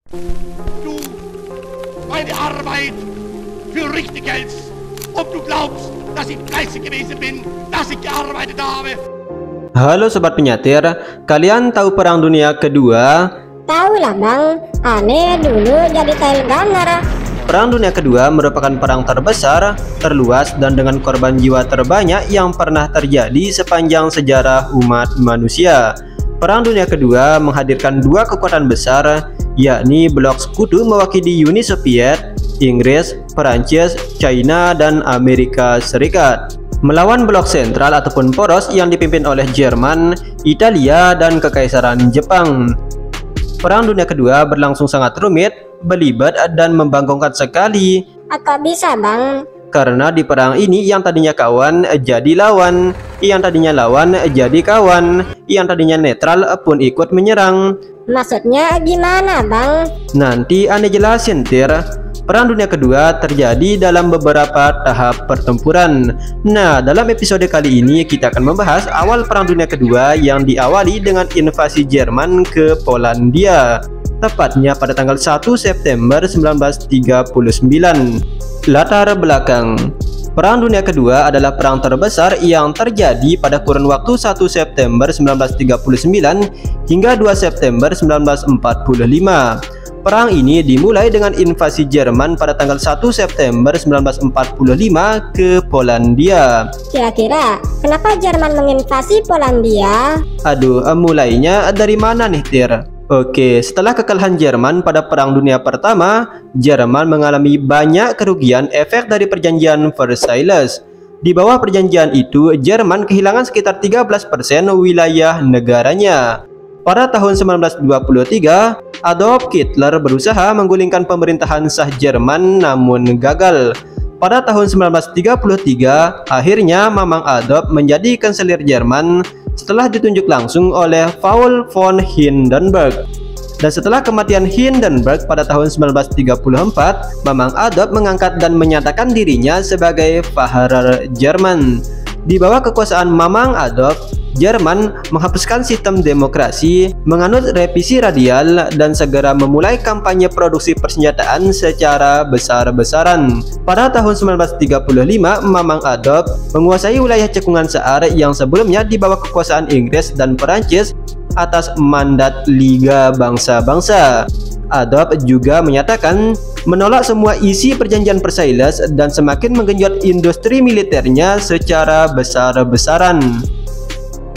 Du meine Arbeit für richtig hältst, ob du glaubst, dass ich fleißig gewesen bin, dass ich gearbeitet habe. Halo Sobat Penyatir, kalian tahu Perang Dunia Kedua? Tahu lah bang, aneh dulu jadi tail gunner. Perang Dunia Kedua merupakan perang terbesar, terluas, dan dengan korban jiwa terbanyak yang pernah terjadi sepanjang sejarah umat manusia. Perang Dunia Kedua menghadirkan dua kekuatan besar, yakni blok sekutu mewakili Uni Soviet, Inggris, Perancis, China, dan Amerika Serikat, melawan blok sentral ataupun poros yang dipimpin oleh Jerman, Italia, dan Kekaisaran Jepang. Perang Dunia Kedua berlangsung sangat rumit, belibet, dan membangkangkan sekali. Kok bisa bang? Karena di perang ini yang tadinya kawan jadi lawan, yang tadinya lawan jadi kawan, yang tadinya netral pun ikut menyerang. Maksudnya gimana bang? Nanti aneh jelasin Tir. Perang Dunia Kedua terjadi dalam beberapa tahap pertempuran. Nah, dalam episode kali ini kita akan membahas awal Perang Dunia Kedua yang diawali dengan invasi Jerman ke Polandia, tepatnya pada tanggal 1 September 1939. Latar belakang Perang Dunia Kedua adalah perang terbesar yang terjadi pada kurun waktu 1 September 1939 hingga 2 September 1945. Perang ini dimulai dengan invasi Jerman pada tanggal 1 September 1945 ke Polandia. Kira-kira kenapa Jerman menginvasi Polandia? Mulainya dari mana nih Tir? Oke, setelah kekalahan Jerman pada Perang Dunia Pertama, Jerman mengalami banyak kerugian efek dari perjanjian Versailles. Di bawah perjanjian itu, Jerman kehilangan sekitar 13% wilayah negaranya. Pada tahun 1923, Adolf Hitler berusaha menggulingkan pemerintahan sah Jerman namun gagal. Pada tahun 1933, akhirnya Mamang Adolf menjadi kanselir Jerman setelah ditunjuk langsung oleh Paul von Hindenburg. Dan setelah kematian Hindenburg pada tahun 1934, Mamang Adolf mengangkat dan menyatakan dirinya sebagai Führer Jerman. Di bawah kekuasaan Mamang Adolf, Jerman menghapuskan sistem demokrasi, menganut revisi radial, dan segera memulai kampanye produksi persenjataan secara besar-besaran. Pada tahun 1935, Mamang Adolf menguasai wilayah cekungan Saar yang sebelumnya di bawah kekuasaan Inggris dan Perancis atas mandat Liga Bangsa-Bangsa. Adolf juga menyatakan menolak semua isi perjanjian Versailles dan semakin menggenjot industri militernya secara besar-besaran.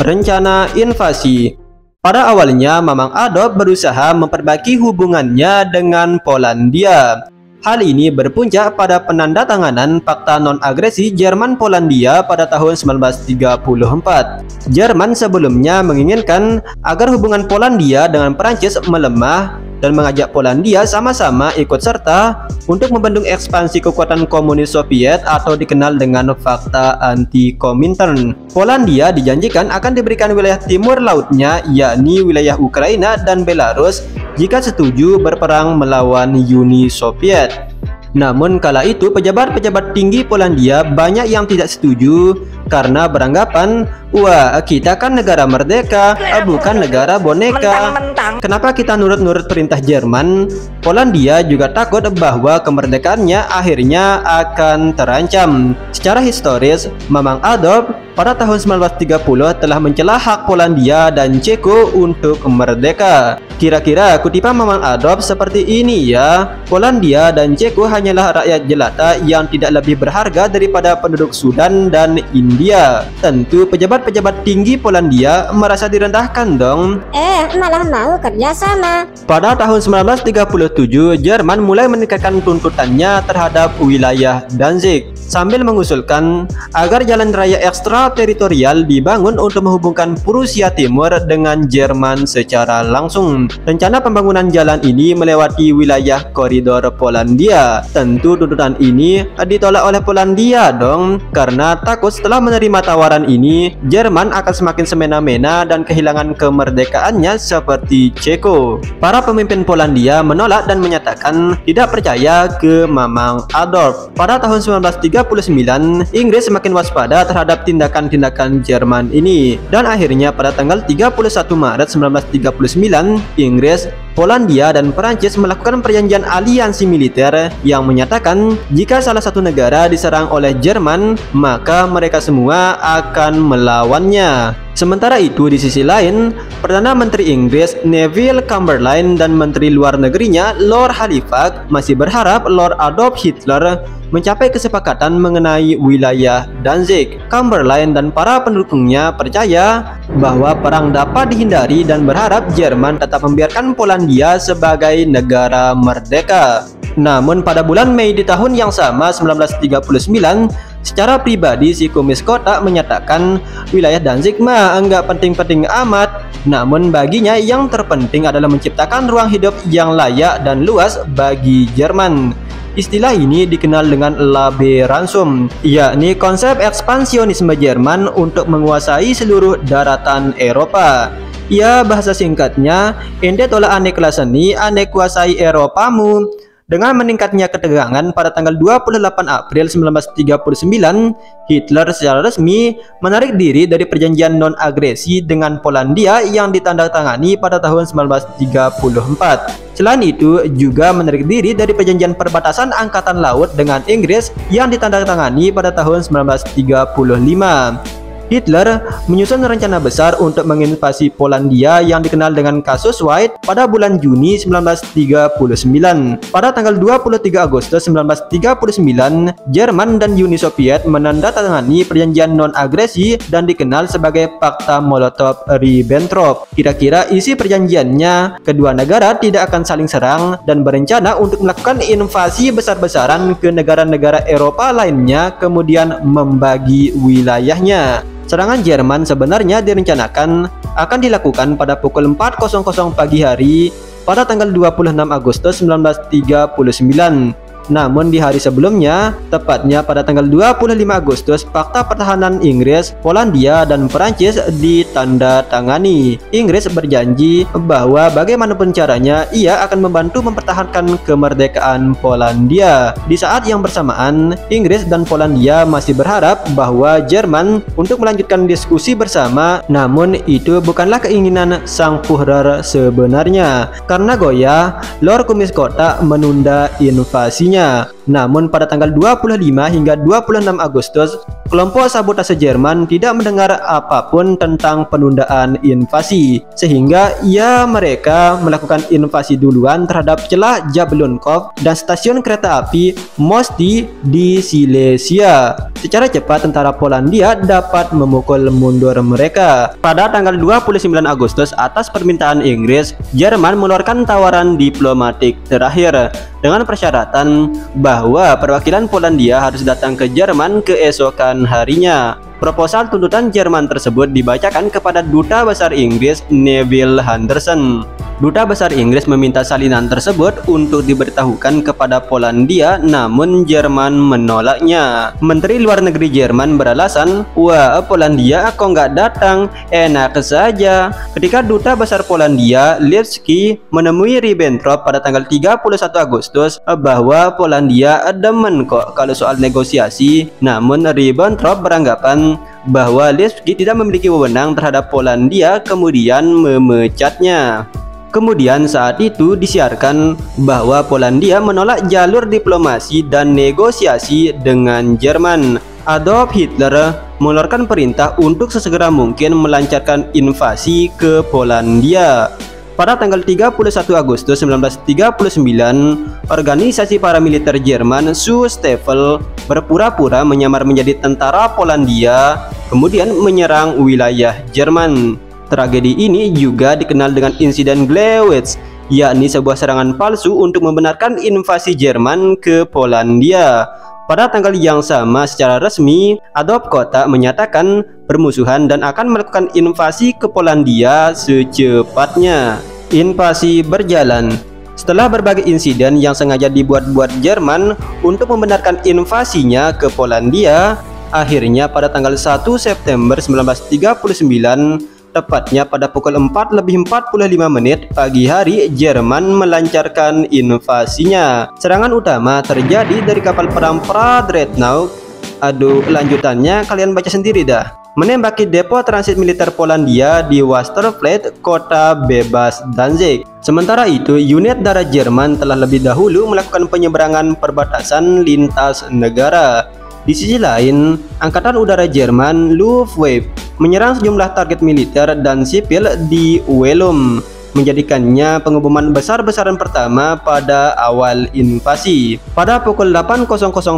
Rencana invasi. Pada awalnya, Mamang Adolf berusaha memperbaiki hubungannya dengan Polandia. Hal ini berpuncak pada penandatanganan Fakta Non-Agresi Jerman-Polandia pada tahun 1934. Jerman sebelumnya menginginkan agar hubungan Polandia dengan Perancis melemah dan mengajak Polandia sama-sama ikut serta untuk membendung ekspansi kekuatan komunis Soviet atau dikenal dengan Fakta Anti-Komintern. Polandia dijanjikan akan diberikan wilayah timur lautnya, yakni wilayah Ukraina dan Belarus, jika setuju berperang melawan Uni Soviet. Namun kala itu pejabat-pejabat tinggi Polandia banyak yang tidak setuju karena beranggapan, wah kita kan negara merdeka, bukan negara boneka. Kenapa kita nurut-nurut perintah Jerman? Polandia juga takut bahwa kemerdekaannya akhirnya akan terancam. Secara historis, Mamang Adolf pada tahun 1930 telah mencela hak Polandia dan Ceko untuk merdeka. Kira-kira kutipan Mamang Adolf seperti ini ya, Polandia dan Ceko hanyalah rakyat jelata yang tidak lebih berharga daripada penduduk Sudan dan India. Tentu pejabat-pejabat tinggi Polandia merasa direndahkan dong. Malah mau kerjasama. Pada tahun 1937, Jerman mulai meningkatkan tuntutannya terhadap wilayah Danzig, sambil mengusulkan agar jalan raya ekstrateritorial dibangun untuk menghubungkan Prusia Timur dengan Jerman secara langsung. Rencana pembangunan jalan ini melewati wilayah koridor Polandia. Tentu tuntutan ini ditolak oleh Polandia dong, karena takut setelah menerima tawaran ini, Jerman akan semakin semena-mena dan kehilangan kemerdekaannya seperti Ceko. Para pemimpin Polandia menolak dan menyatakan tidak percaya ke Mamang Adolf. Pada tahun 1939, 1939, Inggris semakin waspada terhadap tindakan-tindakan Jerman ini. Dan akhirnya pada tanggal 31 Maret 1939, Inggris, Polandia, dan Perancis melakukan perjanjian aliansi militer yang menyatakan jika salah satu negara diserang oleh Jerman, maka mereka semua akan melawannya. Sementara itu, di sisi lain, Perdana Menteri Inggris Neville Chamberlain dan Menteri Luar Negerinya Lord Halifax masih berharap Lord Adolf Hitler mencapai kesepakatan mengenai wilayah Danzig. Chamberlain dan para pendukungnya percaya bahwa perang dapat dihindari dan berharap Jerman tetap membiarkan Polandia sebagai negara merdeka. Namun pada bulan Mei di tahun yang sama 1939, secara pribadi si kumis kotak menyatakan wilayah Danzig mah enggak penting-penting amat, namun baginya yang terpenting adalah menciptakan ruang hidup yang layak dan luas bagi Jerman. Istilah ini dikenal dengan Laberanzum, yakni konsep ekspansionisme Jerman untuk menguasai seluruh daratan Eropa. Ya, bahasa singkatnya, ente tolak ane kelas seni, ane kuasai Eropamu. Dengan meningkatnya ketegangan pada tanggal 28 April 1939, Hitler secara resmi menarik diri dari perjanjian non-agresi dengan Polandia yang ditandatangani pada tahun 1934. Selain itu, juga menarik diri dari perjanjian perbatasan angkatan laut dengan Inggris yang ditandatangani pada tahun 1935. Hitler menyusun rencana besar untuk menginvasi Polandia yang dikenal dengan kasus White pada bulan Juni 1939. Pada tanggal 23 Agustus 1939, Jerman dan Uni Soviet menandatangani perjanjian non-agresi dan dikenal sebagai Fakta Molotov-Ribbentrop. Kira-kira isi perjanjiannya, kedua negara tidak akan saling serang dan berencana untuk melakukan invasi besar-besaran ke negara-negara Eropa lainnya, kemudian membagi wilayahnya. Serangan Jerman sebenarnya direncanakan akan dilakukan pada pukul 4.00 pagi hari pada tanggal 26 Agustus 1939. Namun di hari sebelumnya, tepatnya pada tanggal 25 Agustus, Fakta Pertahanan Inggris, Polandia, dan Perancis ditandatangani. Inggris berjanji bahwa bagaimanapun caranya, ia akan membantu mempertahankan kemerdekaan Polandia. Di saat yang bersamaan, Inggris dan Polandia masih berharap bahwa Jerman untuk melanjutkan diskusi bersama, namun itu bukanlah keinginan sang Führer sebenarnya. Karena goyah, Lord Kumis Kotak menunda invasinya. Namun pada tanggal 25 hingga 26 Agustus, kelompok sabotase Jerman tidak mendengar apapun tentang penundaan invasi, sehingga mereka melakukan invasi duluan terhadap celah Jablunkov dan stasiun kereta api Mosti di Silesia. Secara cepat tentara Polandia dapat memukul mundur mereka. Pada tanggal 29 Agustus, atas permintaan Inggris, Jerman mengeluarkan tawaran diplomatik terakhir dengan persyaratan bahwa perwakilan Polandia harus datang ke Jerman keesokan harinya. Proposal tuntutan Jerman tersebut dibacakan kepada Duta Besar Inggris Neville Henderson. Duta Besar Inggris meminta salinan tersebut untuk diberitahukan kepada Polandia, namun Jerman menolaknya. Menteri Luar Negeri Jerman beralasan, "Wah, Polandia kok nggak datang? Enak saja." Ketika Duta Besar Polandia, Lipski, menemui Ribbentrop pada tanggal 31 Agustus bahwa Polandia demen kok kalau soal negosiasi, namun Ribbentrop beranggapan bahwa Lipski tidak memiliki wewenang terhadap Polandia, kemudian memecatnya. Kemudian saat itu disiarkan bahwa Polandia menolak jalur diplomasi dan negosiasi dengan Jerman. Adolf Hitler mengeluarkan perintah untuk sesegera mungkin melancarkan invasi ke Polandia. Pada tanggal 31 Agustus 1939, organisasi paramiliter Jerman Schutzstaffel berpura-pura menyamar menjadi tentara Polandia, kemudian menyerang wilayah Jerman. Tragedi ini juga dikenal dengan insiden Gleiwitz, yakni sebuah serangan palsu untuk membenarkan invasi Jerman ke Polandia. Pada tanggal yang sama, secara resmi, Adolf Kotak menyatakan permusuhan dan akan melakukan invasi ke Polandia secepatnya. Invasi berjalan. Setelah berbagai insiden yang sengaja dibuat-buat Jerman untuk membenarkan invasinya ke Polandia, akhirnya pada tanggal 1 September 1939, tepatnya pada pukul 4:45 pagi hari, Jerman melancarkan invasinya. Serangan utama terjadi dari kapal perang Pra-Dreadnought Aduh, lanjutannya kalian baca sendiri dah. Menembaki depo transit militer Polandia di Westerplatte, kota bebas Danzig. Sementara itu, unit darat Jerman telah lebih dahulu melakukan penyeberangan perbatasan lintas negara. Di sisi lain, Angkatan Udara Jerman Luftwaffe menyerang sejumlah target militer dan sipil di Wellum, menjadikannya pengeboman besar-besaran pertama pada awal invasi. Pada pukul 8.00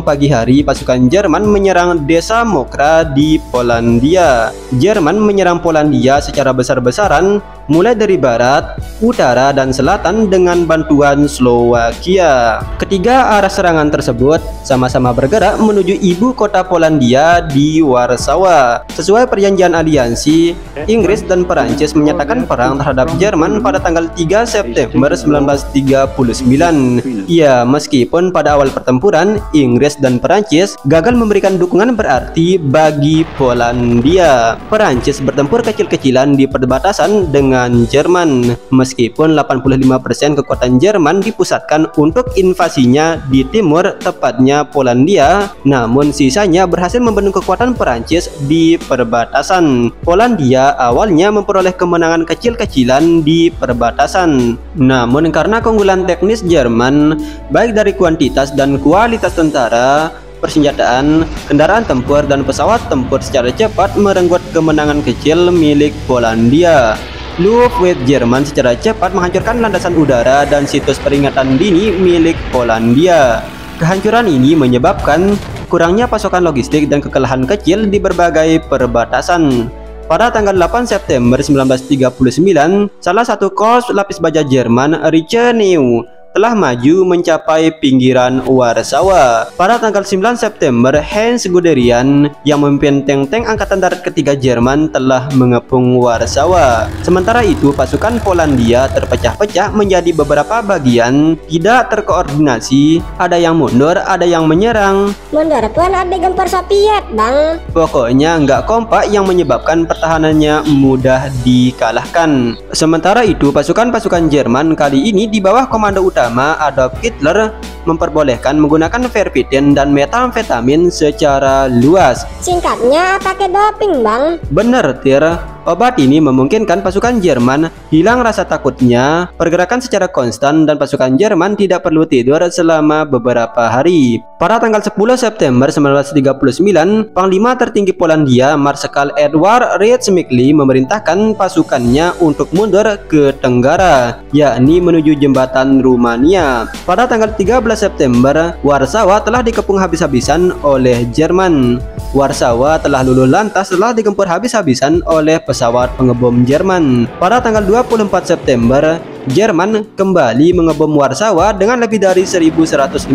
pagi hari, pasukan Jerman menyerang desa Mokra di Polandia. Jerman menyerang Polandia secara besar-besaran mulai dari barat, utara, dan selatan dengan bantuan Slowakia. Ketiga arah serangan tersebut sama-sama bergerak menuju ibu kota Polandia di Warsawa. Sesuai perjanjian aliansi, Inggris dan Perancis menyatakan perang terhadap Jerman pada tanggal 3 September 1939. Ya, meskipun pada awal pertempuran Inggris dan Perancis gagal memberikan dukungan berarti bagi Polandia. Perancis bertempur kecil-kecilan di perbatasan dengan Jerman. Meskipun 85% kekuatan Jerman dipusatkan untuk invasinya di timur, tepatnya Polandia, namun sisanya berhasil membendung kekuatan Perancis di perbatasan. Polandia awalnya memperoleh kemenangan kecil-kecilan di perbatasan. Namun karena keunggulan teknis Jerman, baik dari kuantitas dan kualitas tentara, persenjataan, kendaraan tempur, dan pesawat tempur secara cepat merenggut kemenangan kecil milik Polandia. Luftwaffe Jerman secara cepat menghancurkan landasan udara dan situs peringatan dini milik Polandia. Kehancuran ini menyebabkan kurangnya pasokan logistik dan kekalahan kecil di berbagai perbatasan. Pada tanggal 8 September 1939, salah satu korps lapis baja Jerman, Reichenau, telah maju mencapai pinggiran Warsawa. Pada tanggal 9 September, Heinz Guderian yang memimpin tank Angkatan Darat ketiga Jerman telah mengepung Warsawa. Sementara itu, pasukan Polandia terpecah-pecah menjadi beberapa bagian, tidak terkoordinasi, ada yang mundur, ada yang menyerang. Mundur pun ada gempur Soviet, Bang. Pokoknya nggak kompak yang menyebabkan pertahanannya mudah dikalahkan. Sementara itu, pasukan-pasukan Jerman kali ini di bawah komando utama Adolf Hitler memperbolehkan menggunakan Verpitin dan metamfetamin secara luas. Singkatnya pakai doping, Bang. Bener, Tir. Obat ini memungkinkan pasukan Jerman hilang rasa takutnya, pergerakan secara konstan, dan pasukan Jerman tidak perlu tidur selama beberapa hari. Pada tanggal 10 September 1939, Panglima tertinggi Polandia, Marskal Edward Ryczmicki, memerintahkan pasukannya untuk mundur ke tenggara, yakni menuju jembatan Rumania. Pada tanggal 13 September, Warsawa telah dikepung habis-habisan oleh Jerman. Warsawa telah luluh lantas setelah digempur habis-habisan oleh pesawat pengebom Jerman. Pada tanggal 24 September, Jerman kembali mengebom Warsawa dengan lebih dari 1.150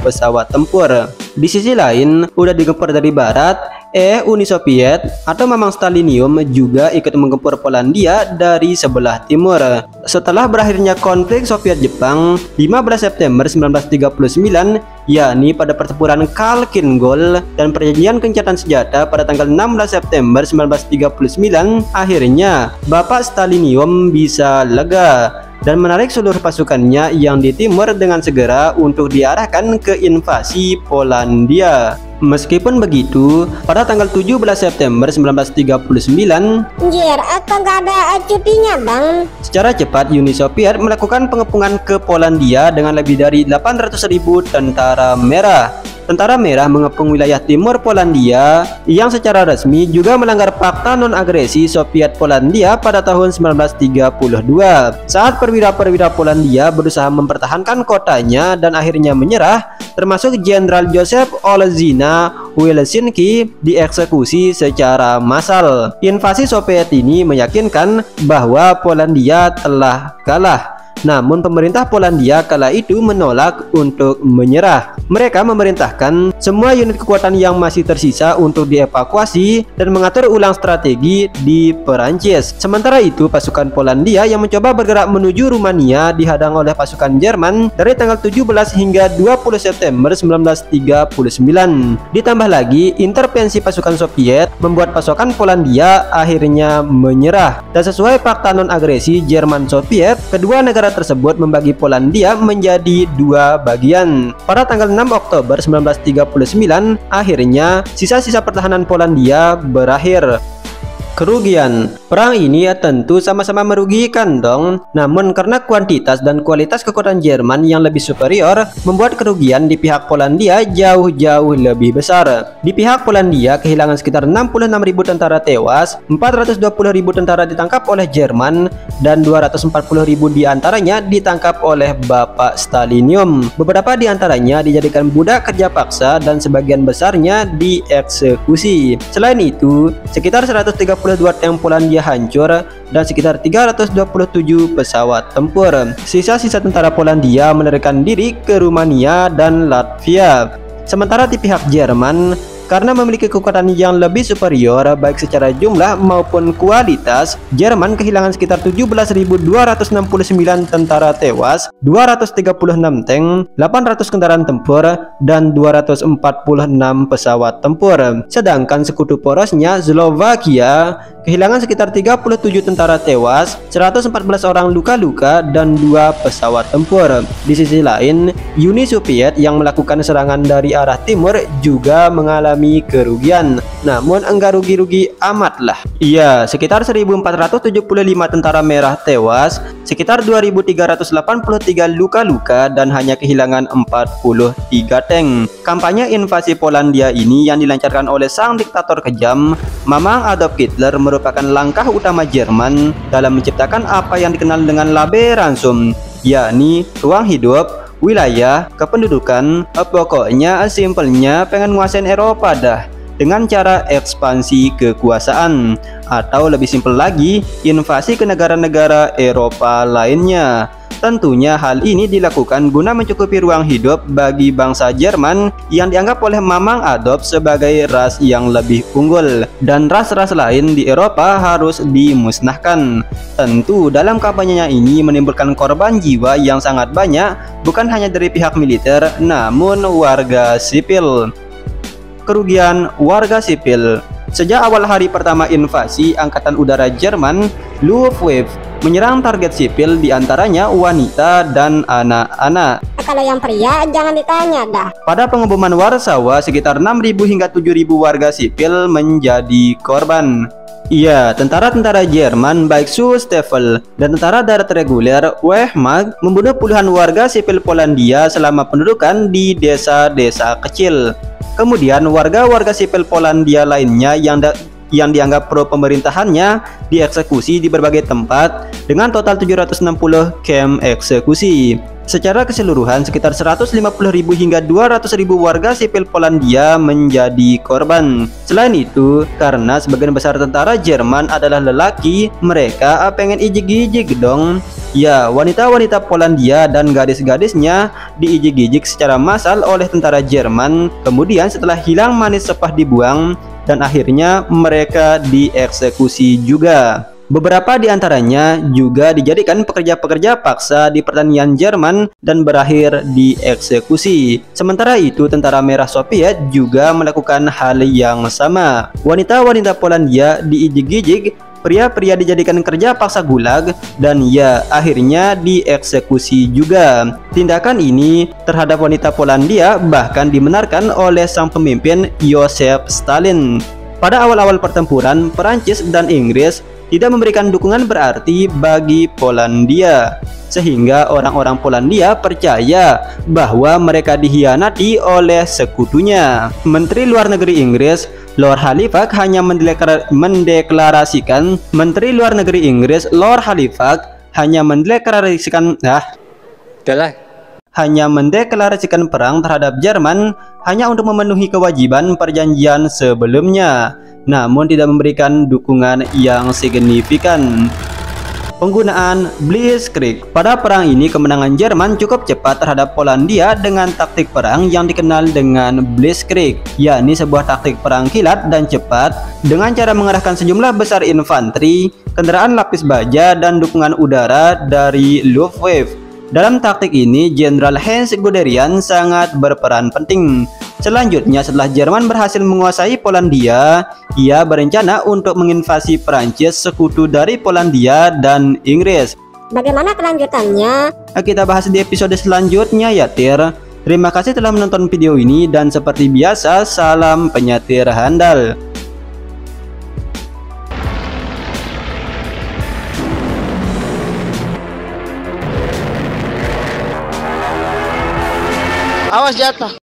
pesawat tempur. Di sisi lain, udah digempur dari barat, Uni Soviet atau Mamang Stalinium juga ikut menggempur Polandia dari sebelah timur. Setelah berakhirnya konflik Soviet-Jepang 15 September 1939, yakni pada pertempuran Khalkhin-Gol dan perjanjian gencatan senjata pada tanggal 16 September 1939, akhirnya Bapak Stalinium bisa lega dan menarik seluruh pasukannya yang di timur dengan segera untuk diarahkan ke invasi Polandia. Meskipun begitu, pada tanggal 17 September 1939, aku nggak ada cutinya, Bang. secara cepat Uni Soviet melakukan pengepungan ke Polandia dengan lebih dari 800.000 tentara merah. Tentara Merah mengepung wilayah timur Polandia yang secara resmi juga melanggar Fakta Non-Agresi Soviet Polandia pada tahun 1932. Saat perwira-perwira Polandia berusaha mempertahankan kotanya dan akhirnya menyerah, termasuk Jenderal Józef Olżyna Wilczynski dieksekusi secara massal. Invasi Soviet ini meyakinkan bahwa Polandia telah kalah. Namun pemerintah Polandia kala itu menolak untuk menyerah. Mereka memerintahkan semua unit kekuatan yang masih tersisa untuk dievakuasi dan mengatur ulang strategi di Perancis. Sementara itu, pasukan Polandia yang mencoba bergerak menuju Rumania dihadang oleh pasukan Jerman dari tanggal 17 hingga 20 September 1939. Ditambah lagi, intervensi pasukan Soviet membuat pasukan Polandia akhirnya menyerah. Dan sesuai Fakta Non-Agresi Jerman-Soviet, kedua negara negara tersebut membagi Polandia menjadi dua bagian. Pada tanggal 6 Oktober 1939, akhirnya sisa-sisa pertahanan Polandia berakhir. Kerugian perang ini ya tentu sama-sama merugikan dong. Namun karena kuantitas dan kualitas kekuatan Jerman yang lebih superior, membuat kerugian di pihak Polandia jauh-jauh lebih besar. Di pihak Polandia kehilangan sekitar 66.000 tentara tewas, 420.000 tentara ditangkap oleh Jerman, dan 240.000 diantaranya ditangkap oleh Bapak Stalinium. Beberapa diantaranya dijadikan budak kerja paksa dan sebagian besarnya dieksekusi. Selain itu, sekitar 132 tank Polandia hancur dan sekitar 327 pesawat tempur. Sisa-sisa tentara Polandia melarikan diri ke Rumania dan Latvia. Sementara di pihak Jerman, karena memiliki kekuatan yang lebih superior baik secara jumlah maupun kualitas, Jerman kehilangan sekitar 17.269 tentara tewas, 236 tank, 800 kendaraan tempur, dan 246 pesawat tempur. Sedangkan sekutu porosnya Slovakia kehilangan sekitar 37 tentara tewas, 114 orang luka-luka, dan 2 pesawat tempur. Di sisi lain, Uni Soviet yang melakukan serangan dari arah timur juga mengalami kerugian, namun enggak rugi-rugi amat lah. Iya, sekitar 1.475 tentara merah tewas, sekitar 2.383 luka-luka, dan hanya kehilangan 43 tank. Kampanye invasi Polandia ini yang dilancarkan oleh sang diktator kejam, Mamang Adolf Hitler, merupakan langkah utama Jerman dalam menciptakan apa yang dikenal dengan Labe-Ransum, yakni ruang hidup, wilayah, kependudukan, pokoknya simpelnya pengen nguasain Eropa dah dengan cara ekspansi kekuasaan, atau lebih simpel lagi, invasi ke negara-negara Eropa lainnya. Tentunya hal ini dilakukan guna mencukupi ruang hidup bagi bangsa Jerman yang dianggap oleh Mamang Adolf sebagai ras yang lebih unggul, dan ras-ras lain di Eropa harus dimusnahkan. Tentu dalam kampanyenya ini menimbulkan korban jiwa yang sangat banyak, bukan hanya dari pihak militer namun warga sipil. Kerugian warga sipil. Sejak awal hari pertama invasi, Angkatan Udara Jerman, Luftwaffe, menyerang target sipil diantaranya wanita dan anak-anak. Kalau yang pria jangan ditanya dah. Pada pengeboman Warsawa, sekitar 6.000 hingga 7.000 warga sipil menjadi korban. Iya, tentara-tentara Jerman baik Schutzstaffel dan tentara darat reguler Wehrmacht membunuh puluhan warga sipil Polandia selama pendudukan di desa-desa kecil. Kemudian warga-warga sipil Polandia lainnya yang dianggap pro pemerintahannya dieksekusi di berbagai tempat dengan total 760 camp eksekusi. Secara keseluruhan sekitar 150.000 hingga 200.000 warga sipil Polandia menjadi korban. Selain itu, karena sebagian besar tentara Jerman adalah lelaki, mereka pengen ijik-ijik dong. Ya, wanita-wanita Polandia dan gadis-gadisnya diijik-ijik secara massal oleh tentara Jerman. Kemudian setelah hilang manis sepah dibuang, dan akhirnya mereka dieksekusi juga. Beberapa di antaranya juga dijadikan pekerja-pekerja paksa di pertanian Jerman dan berakhir dieksekusi. Sementara itu, tentara merah Soviet juga melakukan hal yang sama. Wanita-wanita Polandia diijik-ijik, pria-pria dijadikan kerja paksa gulag, dan ya, akhirnya dieksekusi juga. Tindakan ini terhadap wanita Polandia bahkan dibenarkan oleh sang pemimpin Joseph Stalin. Pada awal-awal pertempuran, Perancis dan Inggris tidak memberikan dukungan berarti bagi Polandia, sehingga orang-orang Polandia percaya bahwa mereka dihianati oleh sekutunya. Menteri Luar Negeri Inggris Lord Halifax hanya mendeklarasikan perang terhadap Jerman hanya untuk memenuhi kewajiban perjanjian sebelumnya, namun tidak memberikan dukungan yang signifikan. Penggunaan Blitzkrieg. Pada perang ini, kemenangan Jerman cukup cepat terhadap Polandia dengan taktik perang yang dikenal dengan Blitzkrieg, yakni sebuah taktik perang kilat dan cepat dengan cara mengerahkan sejumlah besar infanteri, kendaraan lapis baja, dan dukungan udara dari Luftwaffe. Dalam taktik ini, Jenderal Heinz Guderian sangat berperan penting. Selanjutnya, setelah Jerman berhasil menguasai Polandia, ia berencana untuk menginvasi Prancis, sekutu dari Polandia dan Inggris. Bagaimana kelanjutannya? Kita bahas di episode selanjutnya ya Tir. Terima kasih telah menonton video ini dan seperti biasa salam penyatir handal. Awas jatuh.